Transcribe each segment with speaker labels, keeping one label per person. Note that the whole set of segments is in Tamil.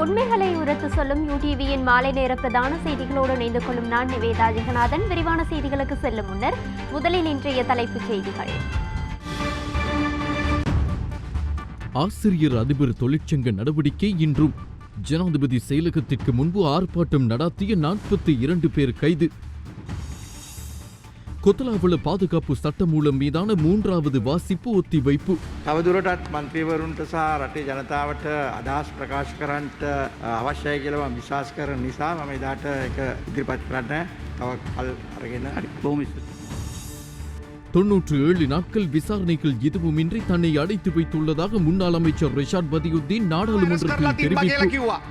Speaker 1: உண்மைகளை உரத்து சொல்லும் யூடிவியின் மாலை நேர பிரதான செய்திகளோடு இணைந்து கொள்ளும் நான் நிவேதா ஜெகநாதன். விரிவான செய்திகளுக்கு செல்லும் முன்னர் முதலில் இன்றைய தலைப்புச் செய்திகள்.
Speaker 2: ஆசிரியர் அதிபர் தொழிற்சங்க நடவடிக்கை இன்றும். ஜனாதிபதி செயலகத்திற்கு முன்பு ஆர்ப்பாட்டம் நடாத்திய 42 பேர் கைது. கொத்தலாவள பாதுகாப்பு சட்டமூலம் மீதான 3வது வாசிப்பு ஒத்திவைப்பு.
Speaker 3: තවදුරටත් මන්ත්‍රීවරුන්ට සහ රටේ ජනතාවට අදහස් ප්‍රකාශ කරන්නට අවශ්‍යයි කියලා මම විශ්වාස කරන නිසා මම එදාට ඒක ඉදිරිපත් කරන්න තව කල් අරගෙන හරි බොහොම ස්තුතියි.
Speaker 2: 97 நாட்கள் விசாரணைகள் எதுவுமின்றி தன்னை அடைத்து வைத்துள்ளதாக முன்னாள் அமைச்சர் ரிஷாட் பதியுத்தீன் நாடாளுமன்றத்தில் தெரிவித்தார்.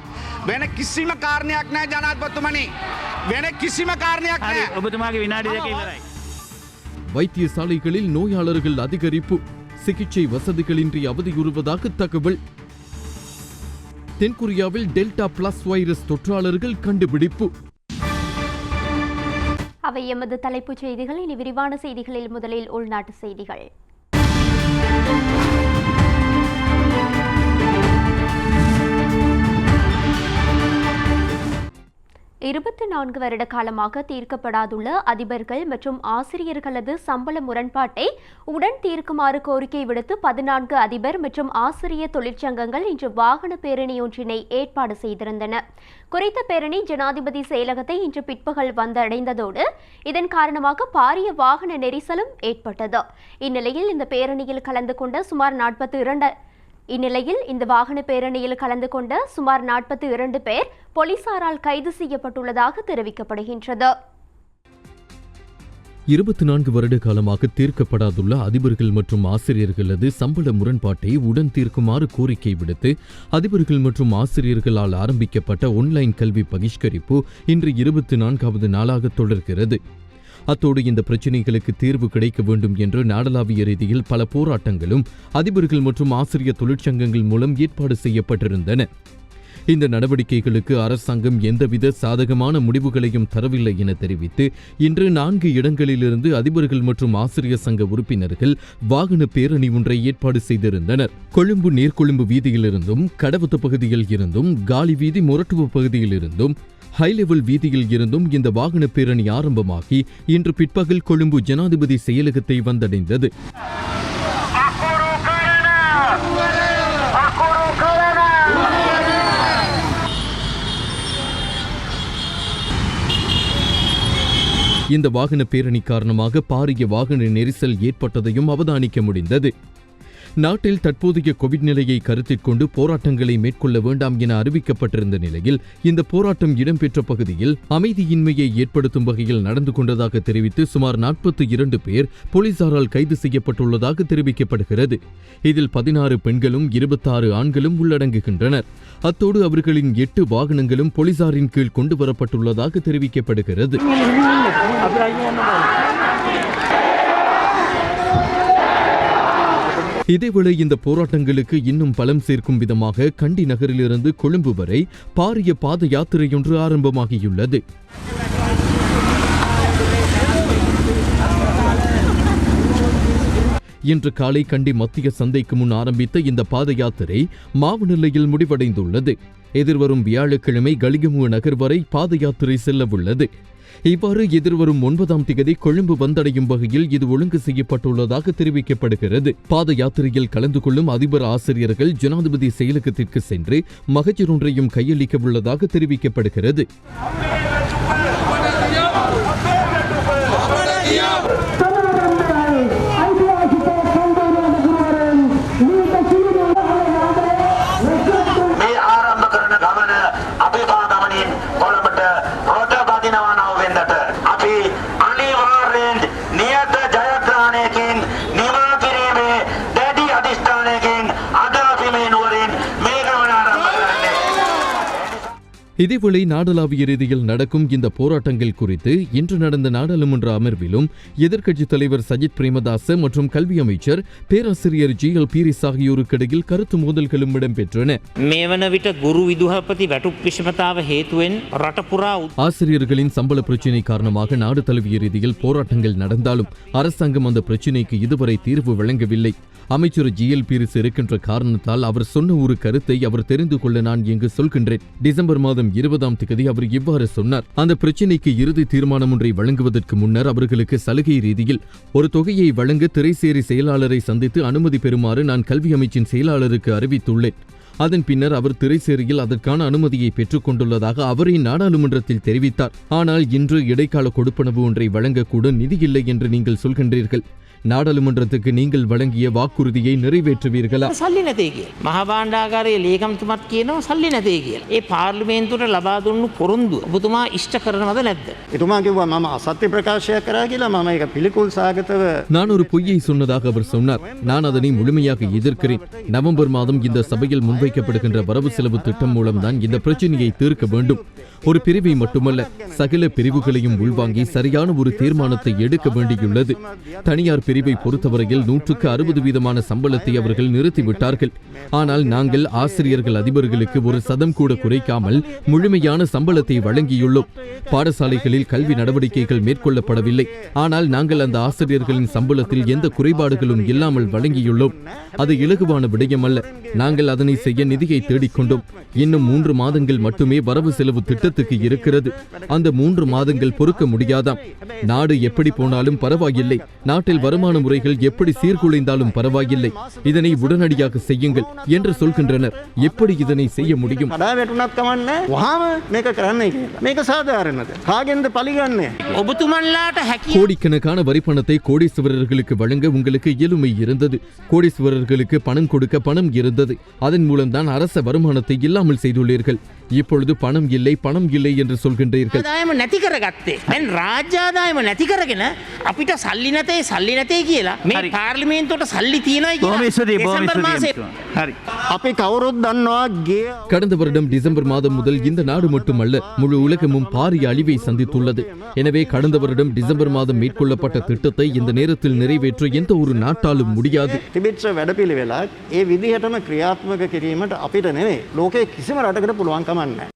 Speaker 4: වෙන කිසිම කාරණයක් නැහැ ජනාධිපතිතුමනි. වෙන කිසිම කාරණයක් නැහැ. ඔබතුමාගේ විනාඩි දෙක ඉවරයි.
Speaker 2: வைத்தியசாலைகளில் நோயாளர்கள் அதிகரிப்பு. சிகிச்சை வசதிகளின்றி அவதியுறுவதாக தகவல். தென்கொரியாவில் டெல்டா பிளஸ் வைரஸ் தொற்றாளர்கள் கண்டுபிடிப்பு.
Speaker 1: அவை எமது தலைப்புச் செய்திகள். இனி விரிவான செய்திகளில் முதலில் உள்நாட்டு செய்திகள். 24 வருட காலமாக தீர்க்கப்படாதுள்ள அதிபர்கள் மற்றும் ஆசிரியர்களது சம்பள முரண்பாட்டை உடன் தீர்க்குமாறு கோரிக்கை விடுத்து 14 அதிபர் மற்றும் ஆசிரியர் தொழிற்சங்கங்கள் இன்று வாகன பேரணியொன்றினை ஏற்பாடு செய்திருந்தன. குறித்த பேரணி ஜனாதிபதி செயலகத்தை இன்று பிற்பகல் வந்தடைந்ததோடு இதன் காரணமாக பாரிய வாகன நெரிசலும் ஏற்பட்டது. இந்நிலையில் இந்த பேரணியில் கலந்து கொண்ட வாகன பேரணியில் கலந்து கொண்ட சுமார் 42 பேர் போலீசாரால் கைது செய்யப்பட்டுள்ளதாக தெரிவிக்கப்படுகின்றது.
Speaker 2: 24 வருட காலமாக தீர்க்கப்படாதுள்ள அதிபர்கள் மற்றும் ஆசிரியர்களது சம்பள முரண்பாட்டை உடன் தீர்க்குமாறு கோரிக்கை விடுத்து அதிபர்கள் மற்றும் ஆசிரியர்களால் ஆரம்பிக்கப்பட்ட ஒன்லைன் கல்வி பகிஷ்கரிப்பு இன்று 24வது நாளாக தொடர்கிறது. அத்தோடு இந்த பிரச்சினைகளுக்கு தீர்வு கிடைக்க வேண்டும் என்று நாடளாவிய ரீதியில் பல போராட்டங்களும் அதிபர்கள் மற்றும் ஆசிரியர் தொழிற்சங்கங்கள் மூலம் ஏற்பாடு செய்யப்பட்டிருந்தன. இந்த நடவடிக்கைகளுக்கு அரசாங்கம் எந்தவித சாதகமான முடிவுகளையும் தரவில்லை என தெரிவித்து இன்று 4 இடங்களிலிருந்து அதிபர்கள் மற்றும் ஆசிரியர் சங்க உறுப்பினர்கள் வாகன பேரணி ஒன்றை ஏற்பாடு செய்திருந்தனர். கொழும்பு நீர்கொழும்பு வீதியிலிருந்தும், கடவுத்து பகுதியில் இருந்தும், காலி வீதி மொரட்டுவ பகுதியில் இருந்தும், ஹை லெவல் வீதியில் இருந்தும் இந்த வாகன பேரணி ஆரம்பமாகி இன்று பிற்பகல் கொழும்பு ஜனாதிபதி செயலகத்தை வந்தடைந்தது. இந்த வாகன பேரணி காரணமாக பாரிய வாகன நெரிசல் ஏற்பட்டதையும் அவதானிக்க முடிந்தது. நாட்டில் தற்போதைய கோவிட் நிலையை கருத்தில் கொண்டு போராட்டங்களை மேற்கொள்ள வேண்டாம் என அறிவிக்கப்பட்டிருந்த நிலையில் இந்த போராட்டம் இடம்பெற்ற பகுதியில் அமைதியின்மையை ஏற்படுத்தும் வகையில் நடந்து கொண்டதாக தெரிவித்து சுமார் 42 பேர் போலீசாரால் கைது செய்யப்பட்டுள்ளதாக தெரிவிக்கப்படுகிறது. இதில் 16 பெண்களும் 26 ஆண்களும் உள்ளடங்குகின்றனர். அத்தோடு அவர்களின் 8 வாகனங்களும் போலீசாரின் கீழ் கொண்டு வரப்பட்டுள்ளதாக தெரிவிக்கப்படுகிறது. இதேவேளை இந்த போராட்டங்களுக்கு இன்னும் பலம் சேர்க்கும் விதமாக கண்டி நகரிலிருந்து கொழும்பு வரை பாரிய பாத யாத்திரையொன்று ஆரம்பமாகியுள்ளது. இன்று காலை கண்டி மத்திய சந்தைக்கு முன் ஆரம்பித்த இந்த பாத யாத்திரை மாவநிலையில் முடிவடைந்துள்ளது. எதிர்வரும் வியாழக்கிழமை கலிகமுவ நகர் வரை பாத யாத்திரை செல்லவுள்ளது. இவ்வாறு எதிர்வரும் 9ஆம் தேதி கொழும்பு வந்தடையும் வகையில் இது ஒழுங்கு செய்யப்பட்டுள்ளதாக தெரிவிக்கப்படுகிறது. பாத யாத்திரையில் கலந்து கொள்ளும் அதிபர் ஆசிரியர்கள் ஜனாதிபதி செயலகத்திற்கு சென்று மகஜர் ஒன்றையும் கையளிக்க உள்ளதாக தெரிவிக்கப்படுகிறது. இதேவேளை நாடளாவிய ரீதியில் நடக்கும் இந்த போராட்டங்கள் குறித்து இன்று நடந்த நாடாளுமன்ற அமர்விலும் எதிர்க்கட்சித் தலைவர் சஜித் பிரேமதாச மற்றும் கல்வி அமைச்சர் பேராசிரியர் GL பீரிஸ் ஆகியோருக்கு இடையில் கருத்து மோதல்களும் இடம்பெற்றன. ஆசிரியர்களின் சம்பள பிரச்சினை காரணமாக நாடு தழுவிய ரீதியில் போராட்டங்கள் நடந்தாலும் அரசாங்கம் அந்த பிரச்சினைக்கு இதுவரை தீர்வு வழங்கவில்லை. அமைச்சர் ஜிஎல் பீரிஸ் இருக்கின்ற காரணத்தால் அவர் சொன்ன ஒரு கருத்தை அவர் தெரிந்து கொள்ள நான் இங்கு சொல்கின்றேன். டிசம்பர் மாதம் 20ஆம் தேதி அவர் இவ்வாறு சொன்னார். அந்த பிரச்சினைக்கு இறுதி தீர்மானம் ஒன்றை வழங்குவதற்கு முன்னர் அவர்களுக்கு சலுகை ரீதியில் ஒரு தொகையை வழங்க திரைசேரி செயலாளரை சந்தித்து அனுமதி பெறுமாறு நான் கல்வி அமைச்சின் செயலாளருக்கு அறிவித்துள்ளேன். அதன் பின்னர் அவர் திரைசேரியில் அதற்கான அனுமதியை பெற்றுக் கொண்டுள்ளதாக அவரே நாடாளுமன்றத்தில் தெரிவித்தார். ஆனால் இன்று இடைக்கால கொடுப்பனவு ஒன்றை வழங்கக்கூட நிதி இல்லை என்று நீங்கள் சொல்கின்றீர்கள். நாடாளுமன்றத்துக்கு நீங்கள் வழங்கிய வாக்குறுதியை நிறைவேற்றுவீர்களா?
Speaker 5: සල්ලි නැතේ කියලා. මහා භාණ්ඩාගාරයේ ලේකම්තුමත් කියනවා සල්ලි නැතේ කියලා. ඒ පාර්ලිමේන්තුවට ලබා දුන්නු පොරොන්දු ඔබතුමා ඉෂ්ට කරනවද නැද්ද?
Speaker 3: එතුමා කිව්වා මම අසත්‍ය ප්‍රකාශයක් කරා කියලා. මම ඒක පිළිකුල් සාගතව
Speaker 2: நான் ஒரு பொய்யை சொன்னதாக அவர் சொன்னார். நான் அதனை முழுமையாக எதிர்க்கிறேன். நவம்பர் மாதம் இந்த சபையில் முன்வைக்கப்படுகின்ற வரவு செலவு திட்டம் மூலம்தான் இந்த பிரச்சனையை தீர்க்க வேண்டும். ஒரு பிரிவை மட்டுமல்ல, சகல பிரிவுகளையும் உள்வாங்கி சரியான ஒரு தீர்மானத்தை எடுக்க வேண்டியுள்ளது. தனியார் பிரிவை பொறுத்தவரையில் 160% சம்பளத்தை அவர்கள் நிறுத்திவிட்டார்கள். ஆனால் நாங்கள் ஆசிரியர்கள் அதிபர்களுக்கு ஒரு சதம் கூட குறைக்காமல் முழுமையான சம்பளத்தை வழங்கியுள்ளோம். பாடசாலைகளில் கல்வி நடவடிக்கைகள் மேற்கொள்ளப்படவில்லை. ஆனால் நாங்கள் அந்த ஆசிரியர்களின் சம்பளத்தில் எந்த குறைபாடுகளும் இல்லாமல் வழங்கியுள்ளோம். அது இலகுவான விடயமல்ல. நாங்கள் அதனை செய்ய நிதியை தேடிக்கொண்டோம். இன்னும் 3 மாதங்கள் மட்டுமே வரவு செலவு திட்டத்துக்கு இருக்கிறது. அந்த 3 மாதங்கள் பொறுக்க முடியாதாம். நாடு எப்படி போனாலும் பரவாயில்லை, நாட்டில் வருமான முறைகள் எப்படி சீர்குலைந்தாலும் பரவாயில்லை, இதனை உடனடியாக செய்யுங்கள் என்று சொல்கின்றனர். எப்படி இதனை செய்ய முடியும்?
Speaker 5: ඔබතුමන්ලාට හැකි
Speaker 2: கோடிக்கணக்கான வரிப்பணத்தை கோடீஸ்வரர்களுக்கு வழங்க உங்களுக்கு இயலுமை இருந்தது. கோடீஸ்வரர்களுக்கு பணம் கொடுக்க பணம் இருந்தது. அதன் மூலம்தான் அரச வருமானத்தை இல்லாமல் செய்துள்ளீர்கள். இப்பொழுது பணம் இல்லை என்று சொல்கின்றீர்கள்.
Speaker 5: ආදායම නැති කරගත්තේ. දැන් රාජ්‍ය ආදායම නැති කරගෙන අපිට සල්ලි නැතේ කියලා මේ පාර්ලිමේන්තුවට සල්ලි තියනයි කියලා.
Speaker 4: හරි.
Speaker 3: අපි කවුරුත් දන්නවා ගේ
Speaker 2: கடந்த வருடம் டிசம்பர் மாதம் முதல் இந்த நாடு மட்டுமல்ல, முழு உலகமும் பாரிய அழிவை சந்தித்துள்ளது. எனவே கடந்த வருடம் டிசம்பர் மாதம் மேற்கொள்ளப்பட்ட திட்டத்தை இந்த நேரத்தில் நிறைவேற்ற எந்த ஒரு நாட்டாலும் முடியாது.
Speaker 3: තිබිච්ච වැඩපිළිවෙලක් ඒ විදිහටම ක්‍රියාත්මක කිරීමට අපිට නෙවෙයි ලෝකයේ කිසිම රටකට පුළුවන් කමක් නැහැ.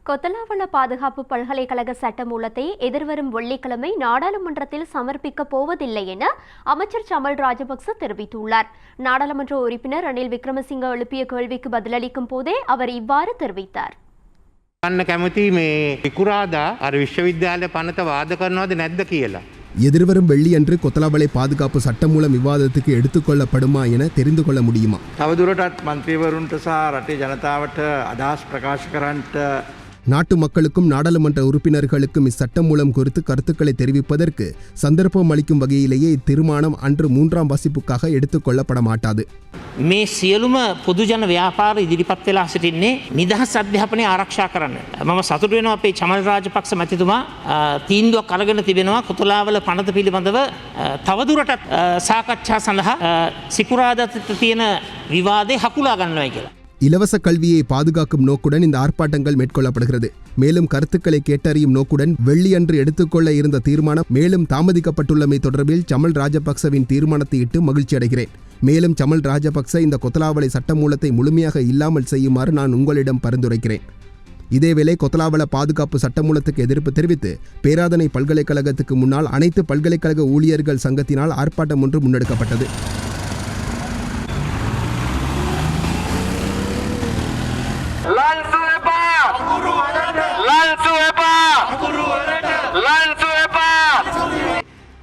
Speaker 1: கொத்தலாவள பாதுகாப்பு பல்கலைக்கழக சட்டமூலத்தை எதிர்வரும் வெள்ளிக்கிழமை நாடாளுமன்றத்தில் சமர்ப்பிக்கப் போவதில்லை என அமைச்சர் சமல் ராஜபக்ச தெரிவித்துள்ளார். நாடாளுமன்ற உறுப்பினர் ரணில் விக்ரமசிங்க எழுப்பிய கேள்விக்கு பதிலளிக்கும் போதே அவர் இவ்வாறு தெரிவித்தார்.
Speaker 6: අන්න කැමති මේ ඉකුරාදා අර විශ්වවිද්‍යාලය පනත වාද කරනවද නැද්ද කියලා.
Speaker 7: எதிர்வரும் வெள்ளியன்று கொத்தலாவளை பாதுகாப்பு சட்டமூலம் விவாதத்துக்கு எடுத்துக்கொள்ளப்படுமா என தெரிந்து கொள்ள முடியுமா?
Speaker 3: තවදුරටත් මන්ත්‍රීවරුන්ට සහ රටේ ජනතාවට අදහස් ප්‍රකාශ කරන්නට
Speaker 7: நாட்டு மக்களுக்கும் நாடாளுமன்ற உறுப்பினர்களுக்கும் இச்சட்டம் மூலம் குறித்து கருத்துக்களை தெரிவிப்பதற்கு சந்தர்ப்பம் அளிக்கும் வகையிலேயே இத்தீர்மானம் அன்று 3ஆம் வாசிப்புக்காக எடுத்துக்கொள்ளப்பட மாட்டாது.
Speaker 5: මේ සියලුම පොදුජන ව්‍යාපාර ඉදිරිපත් වෙලා සිටින්නේ නිදහස් අධ්‍යාපනය ආරක්ෂා කරන්න. මම සතුටු වෙනවා අපේ චමල් රාජපක්ෂ මැතිතුමා තීන්දුවක් අරගෙන තිබෙනවා කොතලාවල පනත පිළිබඳව තවදුරටත් සාකච්ඡා සඳහා සිකුරාදා තියෙන විවාදේ හකුලා ගන්නවයි කියලා.
Speaker 7: இலவச கல்வியை பாதுகாக்கும் நோக்குடன் இந்த ஆர்ப்பாட்டங்கள் மேற்கொள்ளப்படுகிறது. மேலும் கருத்துக்களை கேட்டறியும் நோக்குடன் வெள்ளியன்று எடுத்துக்கொள்ள இருந்த தீர்மானம் மேலும் தாமதிக்கப்பட்டுள்ளமை தொடர்பில் சமல் ராஜபக்சவின் தீர்மானத்தை இட்டு மகிழ்ச்சி அடைகிறேன். மேலும் சமல் ராஜபக்ச இந்த கொத்தலாவளை சட்டமூலத்தை முழுமையாக இல்லாமல் செய்யுமாறு நான் உங்களிடம் பரிந்துரைக்கிறேன். இதேவேளை கொத்தலாவள பாதுகாப்பு சட்டமூலத்துக்கு எதிர்ப்பு தெரிவித்து பேராதனை பல்கலைக்கழகத்துக்கு முன்னால் அனைத்து பல்கலைக்கழக ஊழியர்கள் சங்கத்தினால் ஆர்ப்பாட்டம் ஒன்று முன்னெடுக்கப்பட்டது.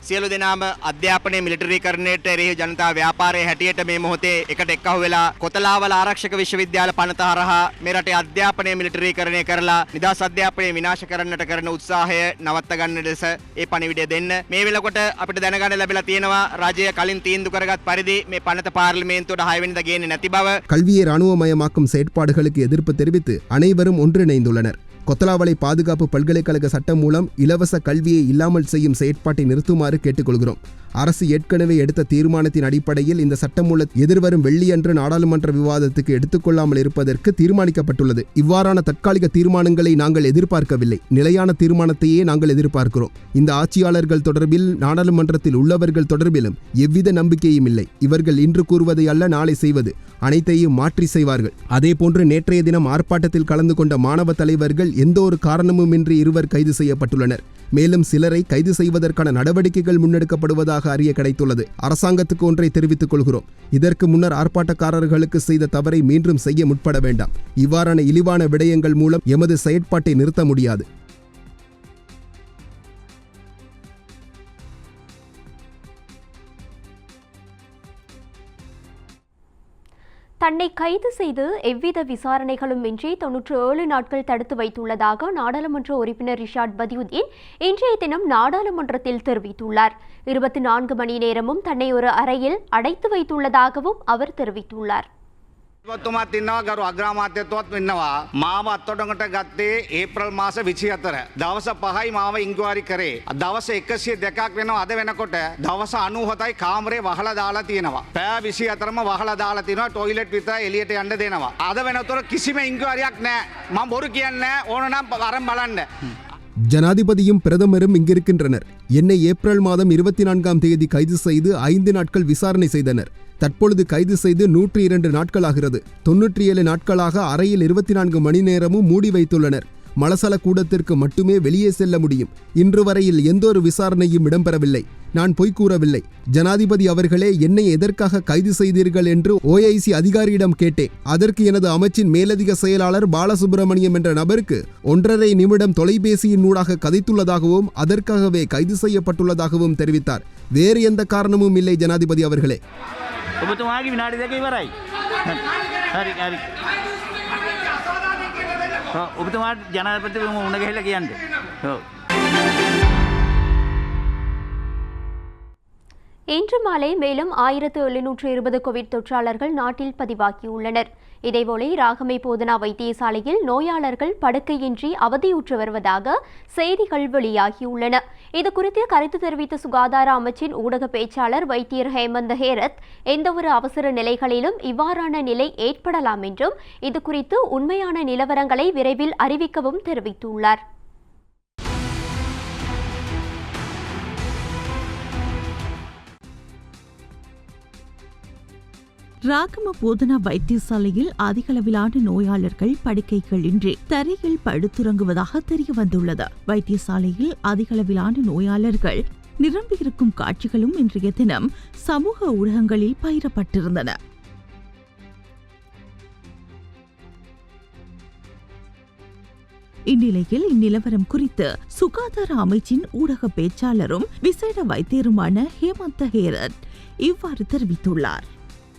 Speaker 8: සියලු දෙනාම අධ්‍යාපනයේ මිලිටරිකරණයට එරෙහි ජනතා ව්‍යාපාරයේ හැටියට මේ මොහොතේ එකට එක්කහුව වෙලා කොතලාවල ආරක්ෂක විශ්වවිද්‍යාල පනත හරහා මේ රටේ අධ්‍යාපනයේ මිලිටරිකරණය කරලා නිදහස් අධ්‍යාපනය විනාශ කරන්නට කරන උත්සාහය නවත්ත ගන්න ලෙස ඒ පණිවිඩය දෙන්න. මේ වෙලකොට අපිට දැනගන්න ලැබිලා තියෙනවා රජය කලින් තීන්දුව කරගත් පරිදි මේ පනත පාර්ලිමේන්තුවට 6 වෙනිදා ගේන්නේ නැති බව.
Speaker 7: கல்வியை இராணுவமயமாக்கும் செயற்பாடுகளுக்கு எதிர்ப்பு தெரிவித்து அனைவரும் ஒன்றிணைந்துள்ளனர். கொத்தலாவளை பாதுகாப்பு பல்கலைக்கழக சட்டம் மூலம் இலவச கல்வியை இல்லாமல் செய்யும் செயற்பாட்டை நிறுத்துமாறு கேட்டுக்கொள்கிறோம். அரசு ஏற்கனவே எடுத்த தீர்மானத்தின் அடிப்படையில் இந்த சட்டமூலம் எதிர்வரும் வெள்ளியன்று நாடாளுமன்ற விவாதத்துக்கு எடுத்துக்கொள்ளாமல் இருப்பதற்கு தீர்மானிக்கப்பட்டுள்ளது. இவ்வாறான தற்காலிக தீர்மானங்களை நாங்கள் எதிர்பார்க்கவில்லை, நிலையான தீர்மானத்தையே நாங்கள் எதிர்பார்க்கிறோம். இந்த ஆட்சியாளர்கள் தொடர்பில் நாடாளுமன்றத்தில் உள்ளவர்கள் தொடர்பிலும் எவ்வித நம்பிக்கையும் இல்லை. இவர்கள் இன்று கூறுவதை அல்ல நாளை செய்வது, அனைத்தையும் மாற்றி செய்வார்கள். அதேபோன்று நேற்றைய தினம் ஆர்ப்பாட்டத்தில் கலந்து கொண்ட மாணவ தலைவர்கள் எந்த ஒரு காரணமுமின்றி இருவர் கைது செய்யப்பட்டுள்ளனர். மேலும் சிலரை கைது செய்வதற்கான நடவடிக்கைகள் முன்னெடுக்கப்படுவதாக அறிய கிடைத்துள்ளது. அரசாங்கத்துக்கு ஒன்றை தெரிவித்துக் கொள்கிறோம். இதற்கு முன்னர் ஆர்ப்பாட்டக்காரர்களுக்கு செய்த தவறை மீண்டும் செய்ய முற்பட வேண்டாம். இவ்வாறான இழிவான விடயங்கள் மூலம் எமது செயற்பாட்டை நிறுத்த முடியாது.
Speaker 1: தன்னை கைது செய்து எவ்வித விசாரணைகளும் இன்றி 97 நாட்கள் தடுத்து வைத்துள்ளதாக நாடாளுமன்ற உறுப்பினர் ரிஷாட் பதியுதீன் இன்றைய தினம் நாடாளுமன்றத்தில் தெரிவித்துள்ளார். 24 மணி நேரமும் தன்னை ஒரு அறையில் அடைத்து வைத்துள்ளதாகவும் அவர் தெரிவித்துள்ளார்.
Speaker 4: තුමාත් ඉන්නවා ගරු අග්‍රාමාත්‍යත්වවත් ඉන්නවා මාව අත්අඩංගුවට ගත්තේ ඒප්‍රල් මාස 24 දවස් 5යි මාව ඉන්ක්වයරි කරේ දවස් 102ක් වෙනවා අද වෙනකොට දවස් 97යි කාමරේ වහලා දාලා තියෙනවා පැය 24ම වහලා දාලා තියෙනවා টয়ලට් විතරයි එළියට යන්න දෙනවා අද වෙනතොර කිසිම ඉන්ක්වයරියක් නැහැ මම බොරු කියන්නේ ඕනනම් අරන් බලන්න.
Speaker 7: ஜனாதிபதியும் பிரதமரும் இங்கிருக்கின்றனர். என்னை ஏப்ரல் மாதம் 24ஆம் தேதி கைது செய்து 5 நாட்கள் விசாரணை செய்தனர். தற்பொழுது கைது செய்து 102 நாட்களாகிறது. 97 நாட்களாக அறையில் 24 மணி நேரமும் மூடி வைத்துள்ளனர். மலசல கூடத்திற்கு மட்டுமே வெளியே செல்ல முடியும். இன்று வரையில் எந்த ஒரு விசாரணையும் இடம்பெறவில்லை. நான் பொய் கூறவில்லை. ஜனாதிபதி அவர்களே, என்னை எதற்காக கைது செய்தீர்கள் என்று OIC அதிகாரியிடம் கேட்டேன். அதற்கு எனது அமைச்சின் மேலதிக செயலாளர் பாலசுப்ரமணியம் என்ற நபருக்கு 1.5 நிமிடம் தொலைபேசியின் ஊடாக கதைத்துள்ளதாகவும் அதற்காகவே கைது செய்யப்பட்டுள்ளதாகவும் தெரிவித்தார். வேறு எந்த காரணமும் இல்லை ஜனாதிபதி அவர்களே.
Speaker 9: ඔබතුමාගේ විනාඩි දෙක ඉවරයි. හරි හරි. ඔබතුමාට ජනාධිපතිතුමා මුණ ගැහිලා කියන්න. ඔව්.
Speaker 1: இன்று மாலை மேலும் 1720 கோவிட் தொற்றாளர்கள் நாட்டில் பதிவாகியுள்ளனர். இதேபோல ராகமை போதனா வைத்தியசாலையில் நோயாளர்கள் படுக்கையின்றி அவதியுற்று வருவதாக செய்திகள் வெளியாகியுள்ளன. இதுகுறித்து கருத்து தெரிவித்த சுகாதார அமைச்சின் ஊடக பேச்சாளர் வைத்தியர் ஹேமந்த ஹேரத், எந்தவொரு அவசர நிலைகளிலும் இவ்வாறான நிலை ஏற்படலாம் என்றும் இதுகுறித்து உண்மையான நிலவரங்களை விரைவில் அறிவிக்கவும் தெரிவித்துள்ளார்.
Speaker 10: ராகம போதனா வைத்தியசாலையில் அதிகளவிலான நோயாளர்கள் படுக்கைகளின்றி தரையில் படுத்துறங்குவதாக தெரிய வந்துள்ளது. வைத்தியசாலையில் அதிகளவிலான நோயாளர்கள் நிரம்பியிருக்கும் காட்சிகளும் இன்றைய தினம் சமூக ஊடகங்களில் பகிரப்பட்டிருந்தன. இந்நிலையில் இந்நிலவரம் குறித்து சுகாதார அமைச்சின் ஊடக பேச்சாளரும் விசேட வைத்தியருமான ஹேமந்த ஹேரத் இவ்வாறு தெரிவித்துள்ளார்.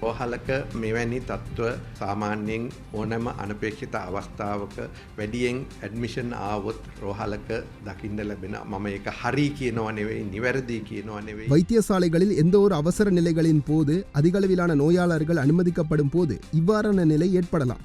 Speaker 6: රෝහලක මෙවැනි තත්ත්ව සාමාන්‍යයෙන් ඕනෑම අනපේක්ෂිත අවස්ථාවක වැඩියෙන් ඇඩ්මිෂන් ආවොත් රෝහලක දකින්න ලැබෙන මම ඒක හරි කියනවා නෙවෙයි නිවැරදි කියනවා නෙවෙයි.
Speaker 7: வைத்தியசாலைகளில் எந்த ஒரு அவசர நிலைகளின் போது அதிகளவிலான நோயாளர்கள் அனுமதிக்கப்படும் போது இவ்வாறான நிலை ஏற்படலாம்.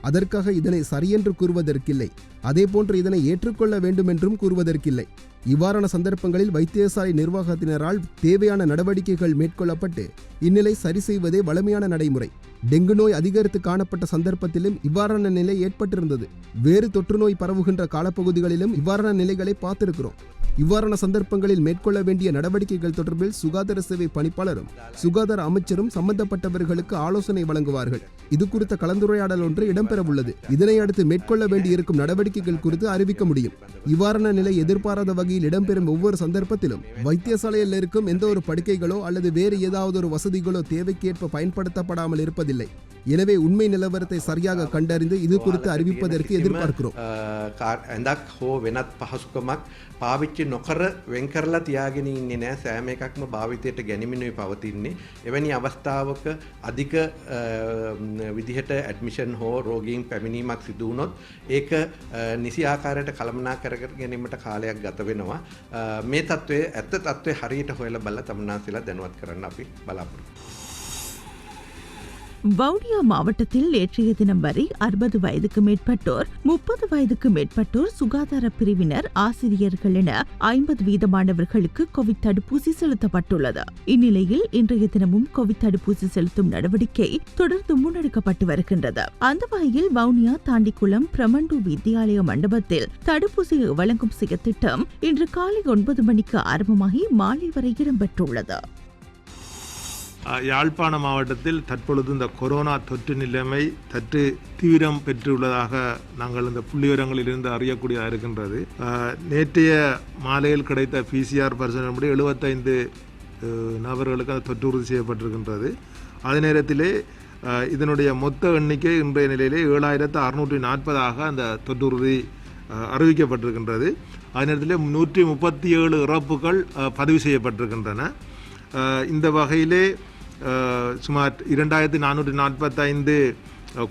Speaker 7: அதற்காக இதனை சரியென்று கூறுவதற்கில்லை. அதேபோன்று இதனை ஏற்றுக்கொள்ள வேண்டும் என்றும் கூறுவதற்கில்லை. இவ்வாறான சந்தர்ப்பங்களில் வைத்தியசாலை நிர்வாகத்தினரால் தேவையான நடவடிக்கைகள் மேற்கொள்ளப்பட்டு இந்நிலை சரி செய்வதே வழமையான நடைமுறை. டெங்கு நோய் அதிகரித்து காணப்பட்ட சந்தர்ப்பத்திலும் இவ்வாறான நிலை ஏற்பட்டிருந்தது. வேறு தொற்று நோய் பரவுகின்ற காலப்பகுதிகளிலும் இவ்வாறான நிலைகளை பார்த்திருக்கிறோம். இவ்வாறான சந்தர்ப்பங்களில் மேற்கொள்ள வேண்டிய நடவடிக்கைகள் தொடர்பில் சுகாதார சேவை பணிப்பாளரும் சுகாதார அமைச்சரும் சம்பந்தப்பட்டவர்களுக்கு ஆலோசனை வழங்குவார்கள். இது குறித்த கலந்துரையாடல் ஒன்று இடம்பெறவுள்ளது. இதனை அடுத்து மேற்கொள்ள வேண்டியிருக்கும் நடவடிக்கைகள் குறித்து அறிவிக்க முடியும். இவ்வாறான நிலை எதிர்பாராத வகையில் இடம்பெறும் ஒவ்வொரு சந்தர்ப்பத்திலும் வைத்தியசாலையில் இருக்கும் எந்த ஒரு படுக்கைகளோ அல்லது வேறு ஏதாவது ஒரு வசதிகளோ தேவைக்கேற்ப பயன்படுத்தப்படாமல் இருப்பதில்லை. எனவே உண்மை நிலவரத்தை சரியாக கண்டறிந்து இது குறித்து அறிவிப்பதற்கு எதிர்பார்க்கிறோம்.
Speaker 6: ඇඳක් හෝ වෙනත් පහසුකමක් පාවිච්චි නොකර වෙන් කරලා තියාගෙන ඉන්නේ නැහැ. සෑම එකක්ම භාවිතයට ගැනීමෙනුයි පවතින්නේ. එවැනි අවස්ථාවක අධික විදිහට ඇඩ්මිෂන් හෝ රෝගීන් පැමිණීමක් සිදු වුණොත් ඒක නිසි ආකාරයට කළමනාකර ගැනීමට කාලයක් ගත වෙනවා. මේ තත්ත්වය ඇත්ත තත්ත්වය හරියට හොයලා බලලා තමුන්නාන්සේලා දැනුවත් කරන්න අපි බලාපොරොත්තු.
Speaker 10: வவுனியா மாவட்டத்தில் நேற்றைய தினம் வரை 60 வயதுக்கு மேற்பட்டோர், 30 வயதுக்கு மேற்பட்டோர், சுகாதார பிரிவினர், ஆசிரியர்கள் என 50 வீதமானவர்களுக்கு கோவிட் தடுப்பூசி செலுத்தப்பட்டுள்ளது. இந்நிலையில் இன்றைய தினமும் கோவிட் தடுப்பூசி செலுத்தும் நடவடிக்கை தொடர்ந்து முன்னெடுக்கப்பட்டு வருகின்றது. அந்த வகையில் வவுனியா தாண்டிக்குளம் பிரமண்டு வித்தியாலய மண்டபத்தில் தடுப்பூசி வழங்கும் செயற்திட்டம் இன்று காலை 9 மணிக்கு ஆரம்பமாகி மாலை வரை இடம்பெற்றுள்ளது.
Speaker 11: யாழ்ப்பாண மாவட்டத்தில் தற்பொழுது இந்த கொரோனா தொற்று நிலைமை சற்று தீவிரம் பெற்றுள்ளதாக நாங்கள் இந்த புள்ளிவிவரங்களிலிருந்து அறியக்கூடியதாக இருக்கின்றது. நேற்றைய மாலையில் கிடைத்த PCR பரிசோதனைப்படி 75 நபர்களுக்கு அந்த தொற்று உறுதி செய்யப்பட்டிருக்கின்றது. அதே நேரத்திலே இதனுடைய மொத்த எண்ணிக்கை இன்றைய நிலையிலே 7640 அந்த தொற்று உறுதி அறிவிக்கப்பட்டிருக்கின்றது. அதே நேரத்தில் 137 இறப்புகள் பதிவு செய்யப்பட்டிருக்கின்றன. இந்த வகையிலே சுமார் 2445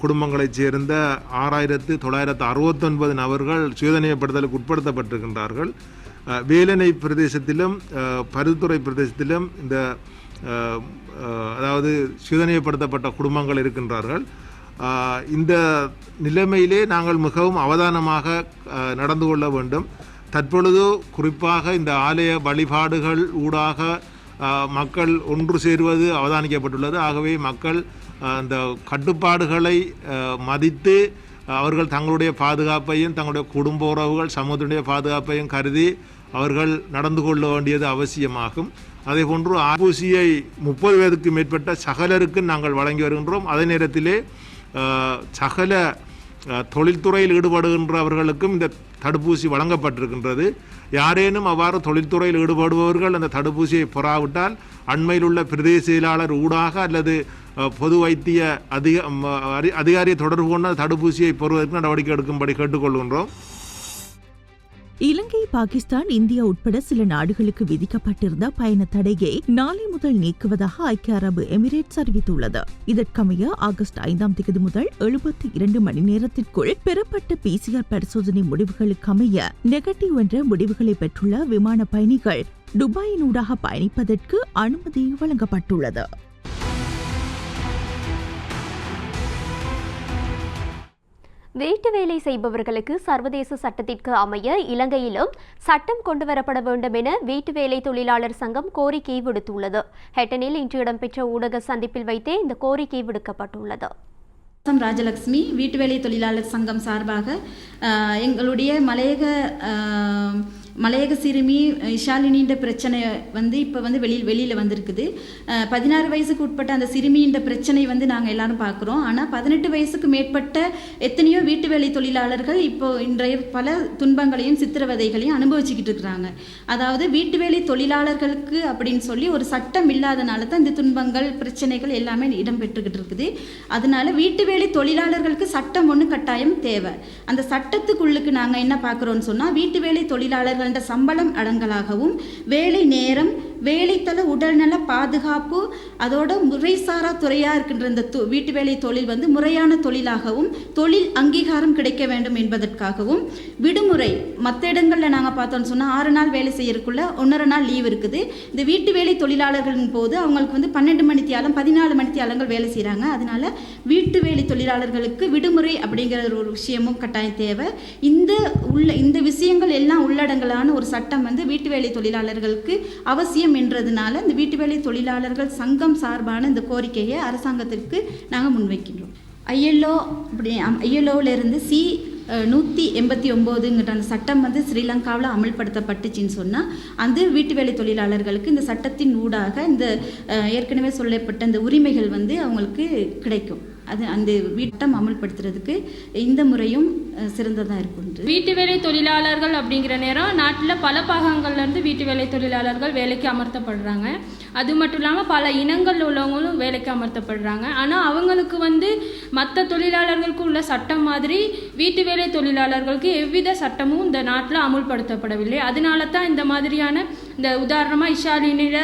Speaker 11: குடும்பங்களைச் சேர்ந்த 6969 நபர்கள் சுயதனியப்படுத்தலுக்கு உட்படுத்தப்பட்டிருக்கின்றார்கள். வேலனை பிரதேசத்திலும் பருத்துறை பிரதேசத்திலும் இந்த அதாவது சுயதனியப்படுத்தப்பட்ட குடும்பங்கள் இருக்கின்றார்கள். இந்த நிலைமையிலே நாங்கள் மிகவும் அவதானமாக நடந்து கொள்ள வேண்டும். தற்பொழுது குறிப்பாக இந்த ஆலய வழிபாடுகள் ஊடாக மக்கள் ஒன்று சேருவது அவதானிக்கப்பட்டுள்ளது. ஆகவே மக்கள் அந்த கட்டுப்பாடுகளை மதித்து அவர்கள் தங்களுடைய பாதுகாப்பையும் தங்களுடைய குடும்ப உறவுகள் சமூகத்தினுடைய பாதுகாப்பையும் கருதி அவர்கள் நடந்து கொள்ள வேண்டியது அவசியமாகும். அதேபோன்று தடுப்பூசியை 30 வயதுக்கு மேற்பட்ட சகலருக்கு நாங்கள் வழங்கி வருகின்றோம். அதே நேரத்திலே சகல தொழில்துறையில் ஈடுபடுகின்றவர்களுக்கும் இந்த தடுப்பூசி வழங்கப்பட்டிருக்கின்றது. யாரேனும் அவ்வாறு தொழில்துறையில் ஈடுபடுபவர்கள் அந்த தடுப்பூசியை பெறாவிட்டால் அண்மையில் உள்ள பிரதேச செயலாளர் ஊடாக அல்லது பொது வைத்திய அதிகாரியை தொடர்பு கொண்டு தடுப்பூசியை பெறுவதற்கு நடவடிக்கை எடுக்கும்படி கேட்டுக்கொள்கின்றோம்.
Speaker 10: இலங்கை, பாகிஸ்தான், இந்தியா உட்பட சில நாடுகளுக்கு விதிக்கப்பட்டிருந்த பயண தடையை நாளை முதல் நீக்குவதாக ஐக்கிய அரபு எமிரேட்ஸ் அறிவித்துள்ளது. இதற்கமைய ஆகஸ்ட் 5ஆம் தேதி முதல் 72 மணி நேரத்திற்குள் பெறப்பட்ட PCR பரிசோதனை முடிவுகளுக்கு அமைய நெகட்டிவ் என்ற முடிவுகளை பெற்றுள்ள விமான பயணிகள் துபாயினூடாக பயணிப்பதற்கு அனுமதி வழங்கப்பட்டுள்ளது.
Speaker 1: வீட்டு வேலை செய்பவர்களுக்கு சர்வதேச சட்டத்திற்கு அமைய இலங்கையிலும் சட்டம் கொண்டுவரப்பட வேண்டும் என வீட்டு வேலை தொழிலாளர் சங்கம் கோரிக்கை விடுத்துள்ளது. ஹெட்டனில் இன்று இடம்பெற்ற ஊடக சந்திப்பில் வைத்தே இந்த கோரிக்கை விடுக்கப்பட்டுள்ளது.
Speaker 12: ராஜலட்சுமி வீட்டு வேலை தொழிலாளர் சங்கம் சார்பாக எங்களுடைய மலையக சிறுமி இஷாலினின்ற பிரச்சனை இப்போ வெளியில் வந்திருக்குது. 16 வயசுக்கு உட்பட்ட அந்த சிறுமின்ற பிரச்சனை நாங்கள் எல்லாரும் பார்க்குறோம். ஆனால் 18 வயசுக்கு மேற்பட்ட எத்தனையோ வீட்டு வேலை தொழிலாளர்கள் இப்போ இன்றைய பல துன்பங்களையும் சித்திரவதைகளையும் அனுபவிச்சுக்கிட்டு இருக்கிறாங்க. அதாவது வீட்டு வேலை தொழிலாளர்களுக்கு அப்படின்னு சொல்லி ஒரு சட்டம் இல்லாதனால தான் இந்த துன்பங்கள் பிரச்சனைகள் எல்லாமே இடம்பெற்றுக்கிட்டு இருக்குது. அதனால வீட்டு வேலை தொழிலாளர்களுக்கு சட்டம் ஒன்று கட்டாயம் தேவை. அந்த சட்டத்துக்குள்ளுக்கு நாங்கள் என்ன பார்க்குறோன்னு சொன்னால் வீட்டு வேலை தொழிலாளர்கள் சம்பளம் அடங்கலாகவும் வேலை நேரம் வேலைத்தள உடல்நல பாதுகாப்பு அதோட முறைசாரா துறையாக இருக்கின்ற இந்த வீட்டு வேலை தொழில் முறையான தொழிலாகவும் தொழில் அங்கீகாரம் கிடைக்க வேண்டும் என்பதற்காகவும் விடுமுறை மற்ற இடங்களில் நாங்கள் பார்த்தோம்னு சொன்னால் 6 நாள் வேலை செய்யறதுக்குள்ள 1.5 நாள் லீவ் இருக்குது. இந்த வீட்டு வேலை தொழிலாளர்களின் போது அவங்களுக்கு 12 மணித்தியாலம் 14 மணித்தியாலங்கள் வேலை செய்கிறாங்க. அதனால வீட்டு வேலை தொழிலாளர்களுக்கு விடுமுறை அப்படிங்கிற ஒரு விஷயமும் கட்டாயம் தேவை. இந்த விஷயங்கள் எல்லாம் உள்ளடங்கலான ஒரு சட்டம் வீட்டு வேலை தொழிலாளர்களுக்கு அவசியம் என்றதுனால இந்த வீட்டு வேலை தொழிலாளர்கள் சங்கம் சார்பான இந்த கோரிக்கையை அரசாங்கத்திற்கு நாங்கள் முன்வைக்கின்றோம். ஐஎல்ஓவிலிருந்து C-189ங்கிற அந்த சட்டம் ஸ்ரீலங்காவில் அமல்படுத்தப்பட்டுச்சின்னு சொன்னால் அந்த வீட்டு வேலை தொழிலாளர்களுக்கு இந்த சட்டத்தின் ஊடாக இந்த ஏற்கனவே சொல்லப்பட்ட இந்த உரிமைகள் அவங்களுக்கு கிடைக்கும். அது அந்த வீட்டம் அமல்படுத்துறதுக்கு இந்த முறையும் சிறந்ததாக இருக்கும்.
Speaker 13: வீட்டு வேலை தொழிலாளர்கள் அப்படிங்கிற நேரம் நாட்டில் பல பாகங்கள்லேருந்து வீட்டு வேலை தொழிலாளர்கள் வேலைக்கு அமர்த்தப்படுறாங்க. அது மட்டும் இல்லாமல் பல இனங்கள் உள்ளவங்களும் வேலைக்கு அமர்த்தப்படுறாங்க. ஆனால் அவங்களுக்கு மற்ற தொழிலாளர்களுக்கு உள்ள சட்டம் மாதிரி வீட்டு வேலை தொழிலாளர்களுக்கு எவ்வித சட்டமும் இந்த நாட்டில் அமுல்படுத்தப்படவில்லை. அதனால தான் இந்த மாதிரியான இந்த உதாரணமாக இஷாலினிட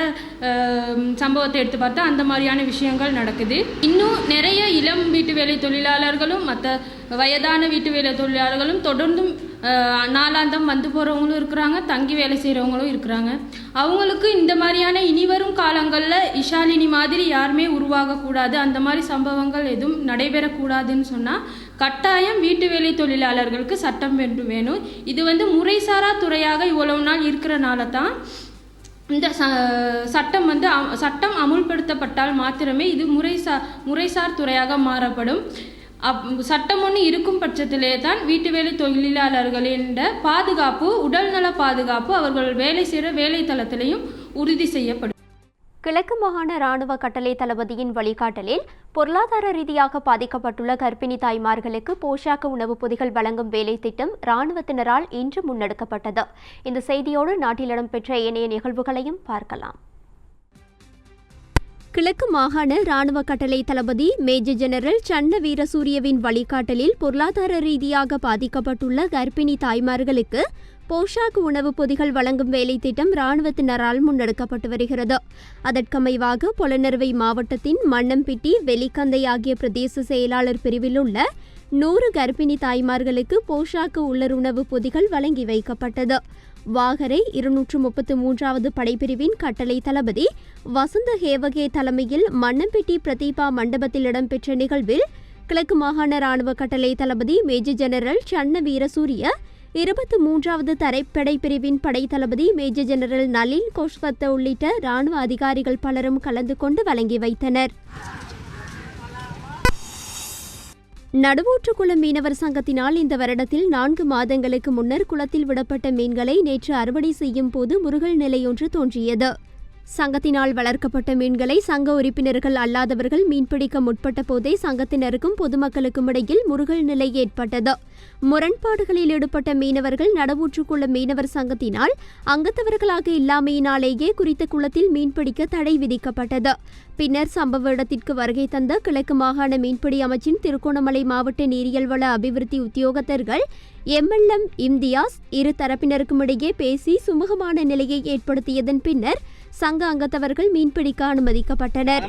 Speaker 13: சம்பவத்தை எடுத்து பார்த்தா அந்த மாதிரியான விஷயங்கள் நடக்குது. இன்னும் நிறைய இளம் வீட்டு வேலை தொழிலாளர்களும் மற்ற வயதான வீட்டு வேலை தொழிலாளர்களும் தொடர்ந்தும் நாளாந்தம் போகிறவங்களும் இருக்கிறாங்க, தங்கி வேலை செய்கிறவங்களும் இருக்கிறாங்க. அவங்களுக்கு இந்த மாதிரியான இனிவரும் காலங்களில் இஷாலினி மாதிரி யாருமே உருவாகக்கூடாது, அந்த மாதிரி சம்பவங்கள் எதுவும் நடைபெறக்கூடாதுன்னு சொன்னால் கட்டாயம் வீட்டு வேலை தொழிலாளர்களுக்கு சட்டம் வேணும். இது முறைசாரா துறையாக இவ்வளவு நாள் இருக்கிறனால தான் இந்த சட்டம் சட்டம் அமுல்படுத்தப்பட்டால் மாத்திரமே இது முறைசார் துறையாக மாறப்படும். சட்டம் ஒன்று இருக்கும் பட்சத்திலே தான் வீட்டு வேலை தொழிலாளர்களின் பாதுகாப்பு, உடல்நல பாதுகாப்பு அவர்கள் வேலை செய்கிற வேலை தளத்திலையும் உறுதி செய்யப்படும்.
Speaker 1: கிழக்கு மாகாண ராணுவ கட்டளை தளபதியின் வழிகாட்டலில் பொருளாதார ரீதியாக பாதிக்கப்பட்டுள்ள கர்ப்பிணி தாய்மார்களுக்கு போஷாக்கு உணவுப் பொதிகள் வழங்கும் வேலை திட்டம் ராணுவத்தினரால் இன்று முன்னெடுக்கப்பட்டது. இந்த செய்தியோடு நாட்டில் இடம்பெற்ற ஏனைய நிகழ்வுகளையும் பார்க்கலாம். கிழக்கு மாகாண ராணுவ கட்டளை தளபதி மேஜர் ஜெனரல் சன்ன வீரசூரியவின் வழிகாட்டலில் பொருளாதார ரீதியாக பாதிக்கப்பட்டுள்ள கர்ப்பிணி தாய்மார்களுக்கு போஷாக்கு உணவுப் பொதிகள் வழங்கும் வேலை திட்டம் ராணுவத்தினரால் முன்னெடுக்கப்பட்டு வருகிறது. அதற்கமைவாக பொலனறுவை மாவட்டத்தின் மண்ணம்பிட்டி, வெலிக்கந்தை ஆகிய பிரதேச செயலாளர் பிரிவில் உள்ள 100 கர்ப்பிணி தாய்மார்களுக்கு போஷாக்கு உள்ளுணவு பொதிகள் வழங்கி வைக்கப்பட்டது. வாகரை 233வது படைப்பிரிவின் கட்டளை தளபதி வசந்த ஹேவகே தலைமையில் மண்ணம்பிட்டி பிரதீபா மண்டபத்தில் இடம்பெற்ற நிகழ்வில் கிழக்கு மாகாண ராணுவ கட்டளை தளபதி மேஜர் ஜெனரல் சன்ன வீரசூரிய, 23வது தரைப்படை பிரிவின் படை தளபதி மேஜர் ஜெனரல் நளின் கோஷ்கத்த உள்ளிட்ட ராணுவ அதிகாரிகள் பலரும் கலந்து கொண்டு வழங்கி வைத்தனர். நடுவூற்றுக்குள மீனவர் சங்கத்தினால் இந்த வருடத்தில் 4 மாதங்களுக்கு முன்னர் குளத்தில் விடப்பட்ட மீன்களை நேற்று அறுவடை செய்யும் போது முருகல் நிலையொன்று தோன்றியது. சங்கத்தினால் வளர்க்கப்பட்ட மீன்களை சங்க உறுப்பினர்கள் அல்லாதவர்கள் மீன்பிடிக்க முற்பட்ட போதே சங்கத்தினருக்கும் பொதுமக்களுக்கும் இடையில் முருகல் நிலை ஏற்பட்டது. முரண்பாடுகளில் ஈடுபட்ட மீனவர்கள் நடுவூற்றுக்குள்ள மீனவர் சங்கத்தினால் அங்கத்தவர்களாக இல்லாமையினாலேயே குறித்த குளத்தில் மீன்பிடிக்க தடை விதிக்கப்பட்டது. பின்னர் சம்பவ இடத்திற்கு வருகை தந்த கிழக்கு மாகாண மீன்பிடி அமைச்சின் திருகோணமலை மாவட்ட நீரியல் வள அபிவிருத்தி உத்தியோகத்தர்கள் MLM இம்தியாஸ் இரு தரப்பினருக்கும் இடையே பேசி சுமூகமான நிலையை ஏற்படுத்தியதன் பின்னர் சங்க அங்கத்தவர்கள் மீன்பிடிக்க அனுமதிக்கப்பட்டனர்.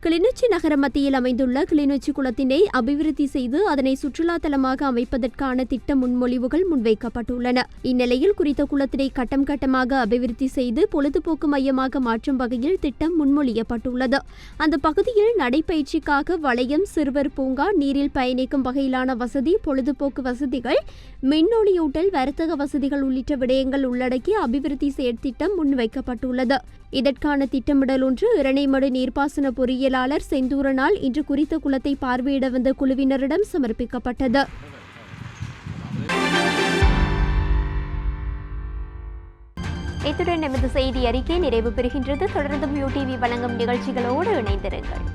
Speaker 1: கிளிநொச்சி நகர மத்தியில் அமைந்துள்ள கிளிநொச்சி குளத்தினை அபிவிருத்தி செய்து அதனை சுற்றுலா தலமாக அமைப்பதற்கான திட்ட முன்மொழிவுகள் முன்வைக்கப்பட்டுள்ளன. இந்நிலையில் குறித்த குளத்தினை கட்டம் கட்டமாக அபிவிருத்தி செய்து பொழுதுபோக்கு மையமாக மாற்றும் வகையில் திட்டம் முன்மொழியப்பட்டுள்ளது. அந்த பகுதியில் நடைபயிற்சிக்காக வளையம், சிறுவர் பூங்கா, நீரில் பயணிக்கும் வகையிலான வசதி, பொழுதுபோக்கு வசதிகள், மின்னொளியூட்டல், வர்த்தக வசதிகள் உள்ளிட்ட விடயங்கள் உள்ளடக்கிய அபிவிருத்தி செயற்திட்டம் முன்வைக்கப்பட்டுள்ளது. இதற்கான திட்டமிடல் ஒன்று இரணைமடு நீர்ப்பாசன பொறியியலாளர் செந்தூரனால் இன்று குறித்த குளத்தை பார்வையிட வந்த குழுவினரிடம் சமர்ப்பிக்கப்பட்டது. இத்துடன் எமது செய்தி அறிக்கை நிறைவு பெறுகின்றது. தொடர்ந்து UTV வழங்கும் நிகழ்ச்சிகளோடு இணைந்திருங்கள்.